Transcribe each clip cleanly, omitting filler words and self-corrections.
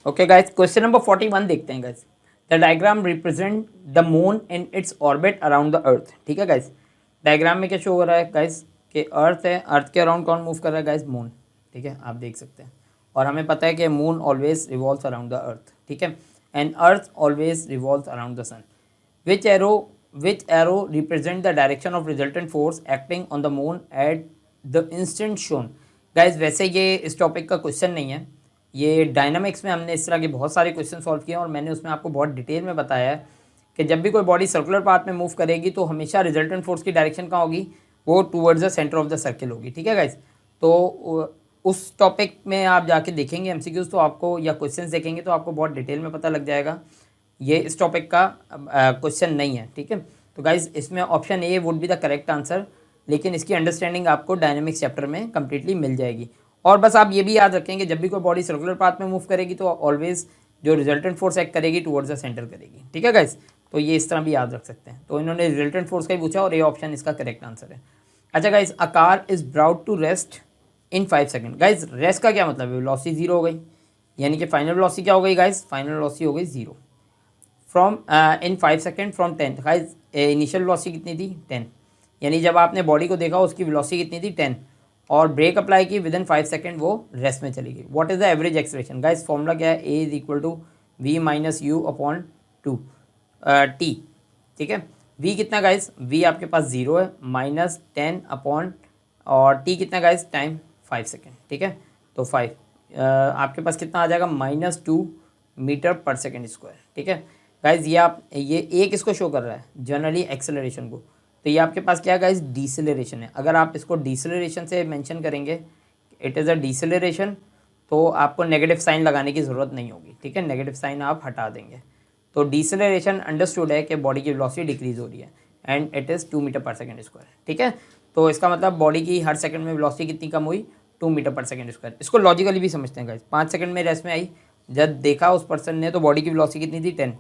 Okay guys, question number 41 देखते हैं guys. The diagram represent the moon in its orbit around the earth. ठीक है guys, diagram में क्या शो हो रहा है गाइस कि अर्थ है, अर्थ के अराउंड कौन मूव कर रहा है गाइस? मून। ठीक है, आप देख सकते हैं। और हमें पता है कि moon always revolves around the earth. ठीक है, and earth always revolves around the sun. Which arrow represent the direction of resultant force acting on the moon at the instant shown. Guys वैसे ये इस टॉपिक का question नहीं है, ये dynamics में हमने इस तरह के बहुत सारे क्वेश्चन सॉल्व किए हैं और मैंने उसमें आपको बहुत डिटेल में बताया है कि जब भी कोई बॉडी सर्कुलर पाथ में मूव करेगी तो हमेशा रिजल्टेंट फोर्स की डायरेक्शन कहाँ होगी? वो towards the centre of the circle होगी। ठीक है गाइस, तो उस टॉपिक में आप जाके देखेंगे एमसीक्यूज तो आपको, या क्वेश्चंस देखेंगे तो आपको बहुत डिटेल में पता लग जाएगा। ये इस टॉपिक का क्वेश्चन नहीं है। ठीक है, तो गाइज इसमें option A would be the correct answer, लेकिन इसकी अंडरस्टैंडिंग आपको डायनेमिक्स चैप्टर में कंप्लीटली मिल जाएगी। और बस आप ये भी याद रखेंगे जब भी कोई बॉडी सर्कुलर पाथ में मूव करेगी तो ऑलवेज जो रिजल्टेंट फोर्स एक्ट करेगी टुवर्ड्स द सेंटर करेगी। ठीक है गाइस, तो ये इस तरह भी याद रख सकते हैं। तो इन्होंने रिजल्टेंट फोर्स का ही पूछा और ये ऑप्शन इसका करेक्ट आंसर है। अच्छा guys, a car is brought to rest in 5 second. Guys rest का क्या मतलब है? वेलोसिटी जीरो हो गई, यानी कि फाइनल वेलोसिटी क्या हो गई गाइस? फाइनल वेलोसिटी हो गई zero from in 5 second from 10। Guys initial velocity कितनी थी? 10, यानी जब आपने बॉडी को देखा उसकी वेलोसिटी कितनी थी? 10, और ब्रेक अप्लाई की विद इन 5 सेकेंड वो रेस्ट में चली गई। What is the average acceleration? Guys formula क्या है? A is equal to v minus u upon to t. ठीक है, वी कितना गाइस? वी आपके पास जीरो है, माइनस 10 अपॉन, और टी कितना गाइस? Time 5 second. ठीक है, तो 5 आपके पास कितना आ जाएगा? -2 मीटर पर सेकेंड स्क्वायर। ठीक है गाइज, ये एक इसको शो कर रहा है जनरली एक्सेलरेशन को, तो ये आपके पास क्या है गाइज? डिसेलरेशन है। अगर आप इसको डिसेलरेशन से मेंशन करेंगे, इट इज़ अ डिसेलरेशन, तो आपको नेगेटिव साइन लगाने की ज़रूरत नहीं होगी। ठीक है, नेगेटिव साइन आप हटा देंगे। तो डिसेलरेशन अंडरस्टूड है कि बॉडी की वेलोसिटी डिक्रीज हो रही है and it is 2 metre per second square. ठीक है, तो इसका मतलब बॉडी की हर सेकंड में वेलोसिटी कितनी कम हुई? 2 मीटर पर सेकेंड स्क्वायर। इसको लॉजिकली भी समझते हैं गाइज। 5 सेकंड में रेस्ट में आई, जब देखा उस पर्सन ने तो बॉडी की वेलोसिटी कितनी थी? 10।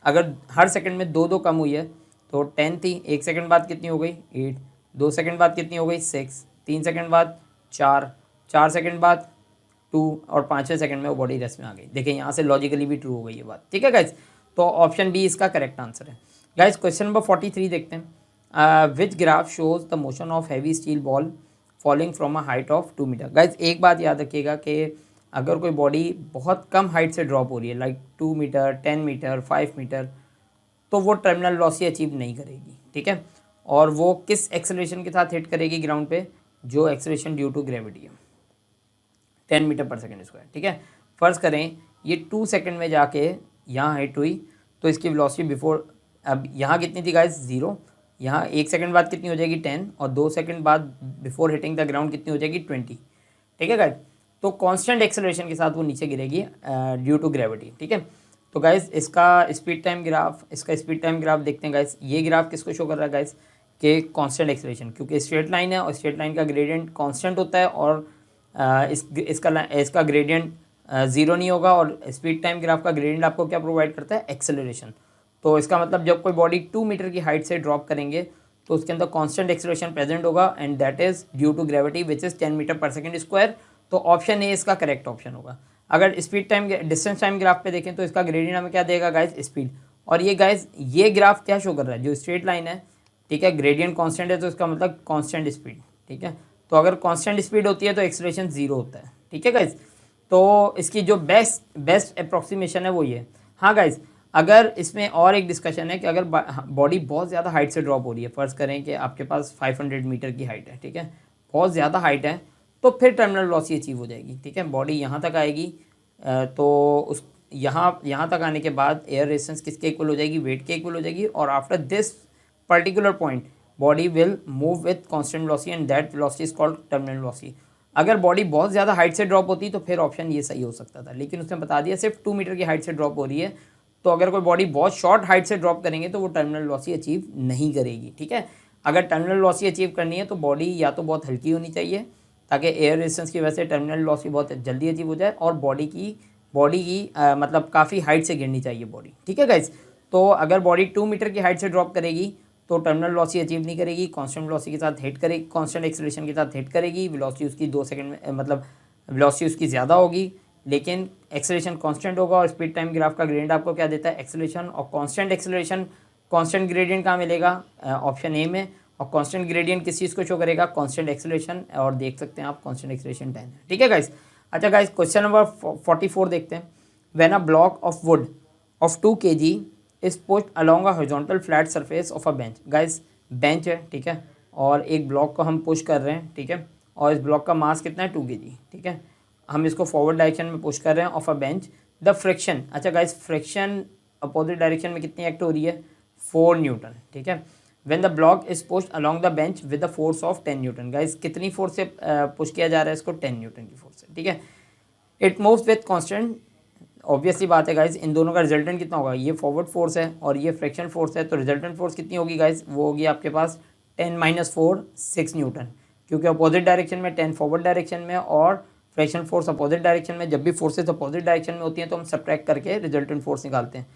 अगर हर सेकंड में दो कम हुई है तो 10 थी, 1 सेकंड बाद कितनी हो गई? 8, 2 सेकंड बाद कितनी हो गई? 6, 3 सेकंड बाद 4, 4 सेकंड बाद 2, और 5वें सेकंड में वो बॉडी रेस्ट में आ गई। देखिए यहाँ से लॉजिकली भी ट्रू हो गई ये बात। ठीक है गाइज, तो ऑप्शन बी इसका करेक्ट आंसर है। गाइज क्वेश्चन नंबर 43 देखते हैं। Which graph shows the motion of heavy steel ball falling from a height of 2 metre. Guys एक बात याद रखिएगा कि अगर कोई बॉडी बहुत कम हाइट से ड्रॉप हो रही है, लाइक 2 मीटर, 10 मीटर, 5 मीटर, तो वो टर्मिनल वेलोसिटी अचीव नहीं करेगी। ठीक है, और वो किस एक्सेलरेशन के साथ हिट करेगी ग्राउंड पे? जो एक्सेलरेशन ड्यू टू ग्रेविटी है, 10 मीटर पर सेकेंड स्क्वायर। ठीक है, फर्ज करें ये 2 सेकेंड में जाके यहाँ हिट हुई, तो इसकी वेलोसिटी बिफोर, अब यहाँ कितनी थी गाइस? 0। यहाँ 1 सेकंड बाद कितनी हो जाएगी? 10, और 2 सेकंड बाद बिफोर हिटिंग द ग्राउंड कितनी हो जाएगी? 20। ठीक है गाइस, तो कांस्टेंट एक्सेलरेशन के साथ वो नीचे गिरेगी ड्यू टू ग्रेविटी। ठीक है, तो गाइस इसका स्पीड टाइम ग्राफ देखते हैं गाइस। ये ग्राफ किसको शो कर रहा है गाइस? कि कांस्टेंट एक्सेलरेशन, क्योंकि स्ट्रेट लाइन है और स्ट्रेट लाइन का ग्रेडियंट कांस्टेंट होता है, और इसका ग्रेडियंट ज़ीरो नहीं होगा, और स्पीड टाइम ग्राफ का ग्रेडियंट आपको क्या प्रोवाइड करता है? एक्सेलरेशन। तो इसका मतलब जब कोई बॉडी 2 मीटर की हाइट से ड्रॉप करेंगे तो उसके अंदर कांस्टेंट एक्सेलरेशन प्रेजेंट होगा, and that is due to gravity which is 10 metre per second square. तो ऑप्शन ए इसका करेक्ट ऑप्शन होगा। अगर speed time distance time graph पे देखें तो इसका ग्रेडियंट हमें क्या देगा गाइस? स्पीड। और ये गाइस ये ग्राफ क्या शो कर रहा है? जो स्ट्रेट लाइन है, ठीक है, ग्रेडियंट कांस्टेंट है तो इसका मतलब कांस्टेंट स्पीड। ठीक है, तो अगर कांस्टेंट स्पीड होती है तो एक्सेलरेशन 0 होता है। ठीक है गाइस, तो इसकी जो बेस्ट अप्रॉक्सीमेशन है वो ये। हाँ गाइस, अगर इसमें और एक डिस्कशन है कि अगर बॉडी बहुत ज़्यादा हाइट से ड्रॉप हो रही है, फ़र्ज़ करें कि आपके पास 500 मीटर की हाइट है, ठीक है, बहुत ज़्यादा हाइट है, तो फिर टर्मिनल वेलोसिटी अचीव हो जाएगी। ठीक है, बॉडी यहाँ तक आएगी, तो उस यहाँ तक आने के बाद एयर रेजिस्टेंस किसके इक्वल हो जाएगी? वेट के इक्वल हो जाएगी, और after this particular point body will move with constant velocity and that velocity is called terminal velocity. अगर बॉडी बहुत ज़्यादा हाइट से ड्रॉप होती तो फिर ऑप्शन ये सही हो सकता था, लेकिन उसने बता दिया सिर्फ 2 मीटर की हाइट से ड्रॉप हो रही है, तो अगर कोई बॉडी बहुत शॉर्ट हाइट से ड्रॉप करेंगे तो वो टर्मिनल वेलोसिटी अचीव नहीं करेगी। ठीक है, अगर टर्मिनल वेलोसिटी अचीव करनी है तो बॉडी या तो बहुत हल्की होनी चाहिए ताकि एयर रेजिस्टेंस की वजह से टर्मिनल वेलोसिटी बहुत जल्दी अचीव हो जाए, और बॉडी की मतलब काफ़ी हाइट से गिरनी चाहिए बॉडी। ठीक है गाइज, तो अगर बॉडी 2 मीटर की हाइट से ड्रॉप करेगी तो टर्मिनल वेलोसिटी अचीव नहीं करेगी, कांस्टेंट वेलोसिटी के साथ हिट करेगी, कांस्टेंट एक्सेलरेशन के साथ हिट करेगी, वेलोसिटी उसकी 2 सेकंड में मतलब वेलोसिटी उसकी ज़्यादा होगी, लेकिन एक्सेलरेशन कांस्टेंट होगा और स्पीड टाइम ग्राफ का ग्रेडियंट आपको क्या देता है, एक्सेलरेशन। और कांस्टेंट एक्सेलरेशन कांस्टेंट ग्रेडियंट कहाँ मिलेगा, ऑप्शन ए में। और कांस्टेंट ग्रेडियंट किस चीज़ को शो करेगा, कांस्टेंट एक्सेलरेशन। और देख सकते हैं आप कांस्टेंट एक्सेलरेशन 10 है, ठीक है गाइस। अच्छा गाइस, क्वेश्चन नंबर 44 देखते हैं। When a block of would of 2 kg is pushed along a horizontal flat surface of a bench. Guys bench है, ठीक है, और एक ब्लॉक को हम पुश कर रहे हैं, ठीक है, और इस ब्लॉक का मास कितना है 2 kg, ठीक है। हम इसको फॉरवर्ड डायरेक्शन में पुश कर रहे हैं of a bench. The friction, अच्छा गाइस, फ्रिक्शन अपोजिट डायरेक्शन में कितनी एक्ट हो रही है, 4 न्यूटन, ठीक है। When the block is pushed along the bench with the force of 10 Newton. Guys कितनी फोर्स से पुश किया जा रहा है इसको, 10 न्यूटन की फोर्स से, ठीक है। It moves with constant, obviously बात है गाइस, इन दोनों का रिजल्टेंट कितना होगा, ये फॉरवर्ड फोर्स है और ये फ्रिक्शन फोर्स है, तो रिजल्टेंट फोर्स कितनी होगी गाइस, वो होगी आपके पास 10 - 4 6 न्यूटन, क्योंकि अपोजिट डायरेक्शन में 10 फॉरवर्ड डायरेक्शन में और फ्रिक्शन फोर्स अपोजिट डायरेक्शन में। जब भी फोर्सेस अपोजिट डायरेक्शन में होती हैं तो हम सब्ट्रैक्ट करके रिजल्टेंट फोर्स निकालते हैं।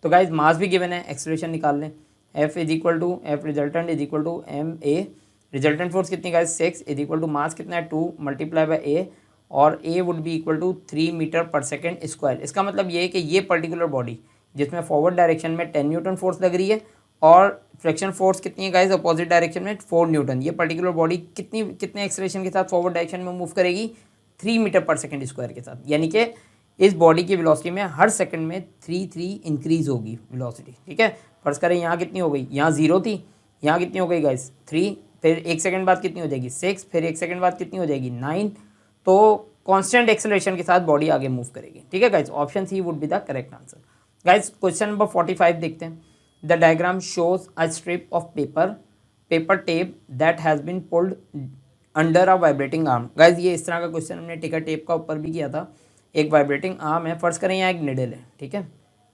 तो गाइस मास भी गिवन है, एक्सेलरेशन निकाल लें, F is equal to F resultant is equal to m a. Resultant force कितनी guys, 6 is equal to mass कितना है 2 मल्टीप्लाई बाय ए, और a would be equal to 3 metre per second square. इसका मतलब ये है कि ये पर्टिकुलर बॉडी जिसमें फॉरवर्ड डायरेक्शन में 10 न्यूटन फोर्स लग रही है और फ्रिक्शन फोर्स कितनी है गाइस अपोजिट डायरेक्शन में 4 न्यूटन, ये पर्टिकुलर बॉडी कितने एक्सेलरेशन के साथ फॉरवर्ड डायरेक्शन में मूव करेगी, 3 मीटर पर सेकेंड स्क्वायर के साथ। यानी कि इस बॉडी की वेलोसिटी में हर सेकंड में 3 इंक्रीज होगी वेलोसिटी, ठीक है। फर्ज करें यहाँ कितनी हो गई, यहाँ 0 थी, यहाँ कितनी हो गई गाइस 3, फिर 1 सेकंड बाद कितनी हो जाएगी 6, फिर 1 सेकंड बाद कितनी हो जाएगी 9। तो कांस्टेंट एक्सेलरेशन के साथ बॉडी आगे मूव करेगी, ठीक है guys. Option C would be the correct answer. Guys question number 45 देखते हैं। The diagram shows a strip of paper tape that has been pulled under a vibrating arm. Guys ये इस तरह का क्वेश्चन हमने टिकर टेप का ऊपर भी किया था। एक वाइब्रेटिंग आर्म है, फर्ज करें यहाँ एक निडल है, ठीक है,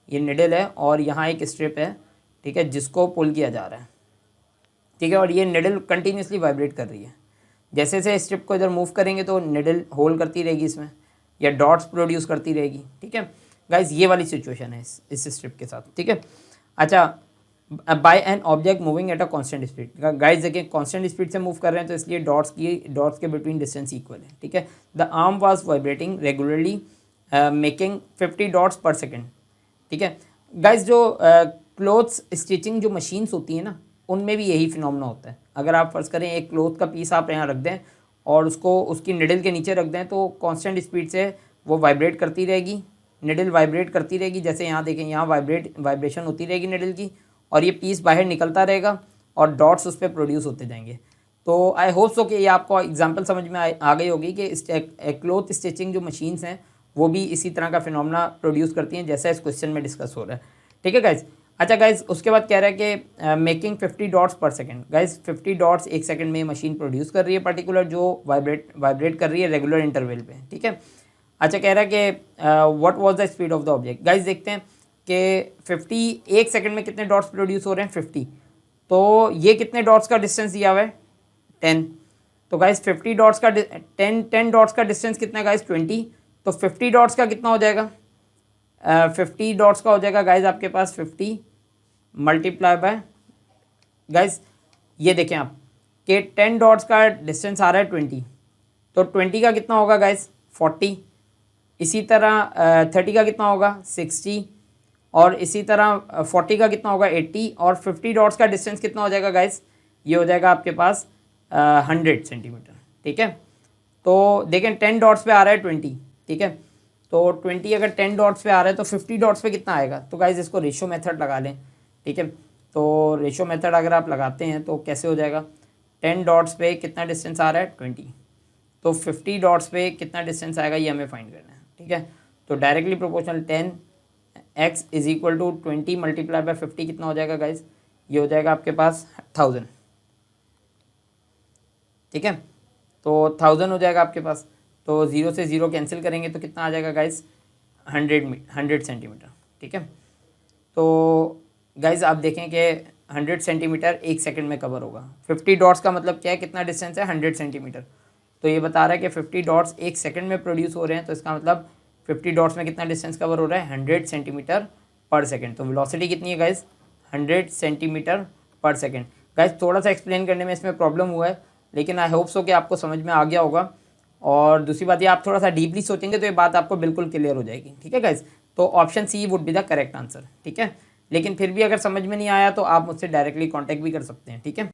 ये निडल है और यहाँ एक स्ट्रिप है, ठीक है, जिसको पुल किया जा रहा है, ठीक है, और ये निडल कंटिन्यूसली वाइब्रेट कर रही है। जैसे जैसे स्ट्रिप को इधर मूव करेंगे तो निडल होल करती रहेगी इसमें या डॉट्स प्रोड्यूस करती रहेगी, ठीक है गाइस। ये वाली सिचुएशन है इस स्ट्रिप के साथ, ठीक है। अच्छा, by an object moving at a constant speed. गाइस देखिए कांस्टेंट स्पीड से मूव कर रहे हैं तो इसलिए डॉट्स के बिटवीन डिस्टेंस इक्वल है, ठीक है। The arm was vibrating regularly making 50 dots पर सेकेंड, ठीक है। गाइस जो क्लोथ्स स्टिचिंग जो मशीन्स होती हैं ना, उनमें भी यही फिनोमेना होता है। अगर आप फर्ज करें एक क्लोथ का पीस आप यहाँ रख दें और उसको उसकी निडल के नीचे रख दें तो कांस्टेंट स्पीड से वो वाइब्रेट करती रहेगी, निडल वाइब्रेट करती रहेगी। जैसे यहाँ देखें, यहाँ वाइब्रेशन होती रहेगी निडल की और ये पीस बाहर निकलता रहेगा और डॉट्स उस पर प्रोड्यूस होते जाएंगे। तो आई होप सो कि ये आपको एग्जांपल समझ में आ गई होगी कि क्लोथ स्टिचिंग जो मशीन्स हैं वो भी इसी तरह का फिनोमेना प्रोड्यूस करती हैं जैसा इस क्वेश्चन में डिस्कस हो रहा है, ठीक है गाइज। अच्छा गाइज, उसके बाद कह रहा है कि मेकिंग 50 डॉट्स पर सेकंड। गाइज 50 डॉट्स एक सेकंड में मशीन प्रोड्यूस कर रही है पर्टिकुलर, जो वाइब्रेट कर रही है रेगुलर इंटरवल पे, ठीक है। अच्छा कह रहा है कि what was the speed of the object. Guys देखते हैं कि 50 एक सेकंड में कितने डॉट्स प्रोड्यूस हो रहे हैं 50, तो ये कितने डॉट्स का डिस्टेंस दिया हुआ है 10। तो गाइज 50 डॉट्स का 10 डॉट्स का डिस्टेंस कितना है गाइज 20, तो 50 डॉट्स का कितना हो जाएगा 50 डॉट्स का हो जाएगा गाइज आपके पास 50 मल्टीप्लाई बाय, गाइज ये देखें आप कि 10 डॉट्स का डिस्टेंस आ रहा है 20, तो 20 का कितना होगा गाइज 40, इसी तरह 30 का कितना होगा 60, और इसी तरह 40 का कितना होगा 80, और 50 डॉट्स का डिस्टेंस कितना हो जाएगा गाइज, ये हो जाएगा आपके पास 100 सेंटीमीटर, ठीक है। तो देखें 10 डॉट्स पे आ रहा है 20, ठीक है, तो 20 अगर 10 डॉट्स पे आ रहा है तो 50 डॉट्स पे कितना आएगा। तो गाइज इसको रेशो मेथड लगा लें, ठीक है। तो रेशो मेथड अगर आप लगाते हैं तो कैसे हो जाएगा, 10 डॉट्स पे कितना डिस्टेंस आ रहा है 20, तो 50 डॉट्स पे कितना डिस्टेंस आएगा ये हमें फाइंड करना है, ठीक है। तो directly proportional 10x is equal to 20 multiply by 50 कितना हो जाएगा गाइज, ये हो जाएगा आपके पास 1000, ठीक है। तो 1000 हो जाएगा आपके पास, तो 0 से 0 कैंसिल करेंगे तो कितना आ जाएगा गाइज 100 सेंटीमीटर, ठीक है। तो गाइज आप देखें कि 100 सेंटीमीटर एक सेकंड में कवर होगा। 50 डॉट्स का मतलब क्या है, कितना डिस्टेंस है 100 सेंटीमीटर, तो ये बता रहा है कि 50 डॉट्स एक सेकंड में प्रोड्यूस हो रहे हैं, तो इसका मतलब 50 डॉट्स में कितना डिस्टेंस कवर हो रहा है 100 सेंटीमीटर पर सेकंड। तो वेलोसिटी कितनी है गाइज 100 सेंटीमीटर पर सेकंड। गाइज थोड़ा सा एक्सप्लेन करने में इसमें प्रॉब्लम हुआ है, लेकिन आई होप सो कि आपको समझ में आ गया होगा। और दूसरी बात ये आप थोड़ा सा डीपली सोचेंगे तो ये बात आपको बिल्कुल क्लियर हो जाएगी। ठीक है गाइज, तो option C would be the correct answer. ठीक है, लेकिन फिर भी अगर समझ में नहीं आया तो आप मुझसे डायरेक्टली कांटेक्ट भी कर सकते हैं। ठीक है।